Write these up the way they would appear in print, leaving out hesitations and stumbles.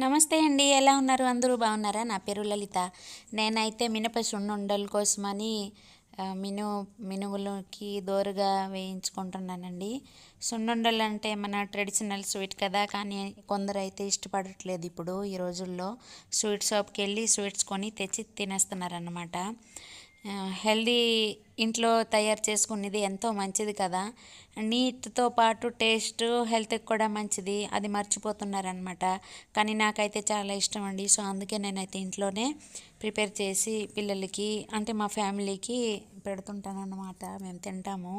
నమస్తే అండి. ఎలా ఉన్నారు? అందరూ బాగున్నారా? నా పేరు లలిత. నేనైతే మినప సున్నుండల కోసమని మినుగులకి దోరగా వేయించుకుంటున్నానండి. సున్నుండలు అంటే మన ట్రెడిషనల్ స్వీట్ కదా, కానీ కొందరైతే ఇష్టపడట్లేదు ఇప్పుడు ఈ రోజుల్లో. స్వీట్ షాప్కి వెళ్ళి స్వీట్స్ కొని తెచ్చి తినేస్తున్నారన్నమాట. హెల్దీ ఇంట్లో తయారు చేసుకునేది ఎంతో మంచిది కదా, నీట్తో పాటు టేస్ట్ హెల్త్కి కూడా మంచిది, అది మర్చిపోతున్నారనమాట. కానీ నాకైతే చాలా ఇష్టం అండి. సో అందుకే నేనైతే ఇంట్లోనే ప్రిపేర్ చేసి పిల్లలకి అంటే మా ఫ్యామిలీకి పెడుతుంటాను అన్నమాట. మేము తింటాము.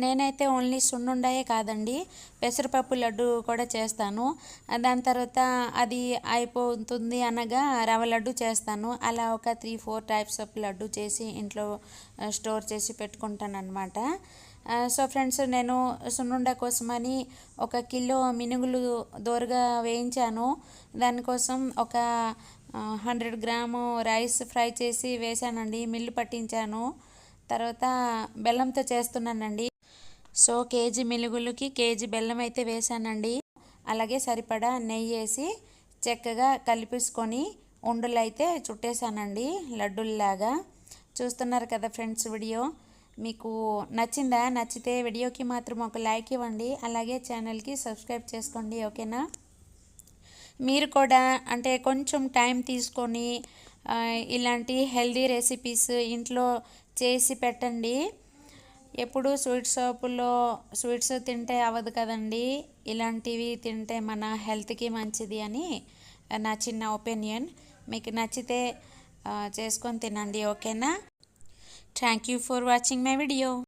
నేనైతే ఓన్లీ సున్నుండాయే కాదండి, పెసరపప్పు లడ్డు కూడా చేస్తాను. దాని తర్వాత అది అయిపోతుంది అనగా రవ్వ లడ్డు చేస్తాను. అలా ఒక 3-4 టైప్స్ ఆఫ్ లడ్డు చేసి ఇంట్లో స్టోర్ చేసి పెట్టుకుంటాను అనమాట. సో ఫ్రెండ్స్, నేను సున్నుండ కోసమని 1 కిలో మినుగులు దోరగా వేయించాను. దానికోసం ఒక 100 గ్రాము రైస్ ఫ్రై చేసి వేసానండి, మిల్లు పట్టించాను. తర్వాత బెల్లంతో చేస్తున్నానండి. సో కేజీ మినుగులకి కేజీ బెల్లం అయితే వేసానండి. అలాగే సరిపడా నెయ్యి వేసి చక్కగా కలిపేసుకొని ఉండలు అయితే చుట్టేసానండి, లడ్డూల్లాగా. చూస్తున్నారు కదా ఫ్రెండ్స్ వీడియో. మీకు నచ్చిందా? నచ్చితే వీడియోకి మాత్రం ఒక లైక్ ఇవ్వండి. అలాగే ఛానల్కి సబ్స్క్రైబ్ చేసుకోండి, ఓకేనా? మీరు కూడా అంటే కొంచెం టైం తీసుకొని ఇలాంటి హెల్దీ రెసిపీస్ ఇంట్లో చేసి పెట్టండి. ఎప్పుడు స్వీట్ షాపులో స్వీట్స్ తింటే అవ్వదు కదండి, ఇలాంటివి తింటే మన హెల్త్కి మంచిది అని నా చిన్న ఒపీనియన్. మీకు నచ్చితే చేసుకొని తినండి, ఓకేనా? Thank you for watching my video.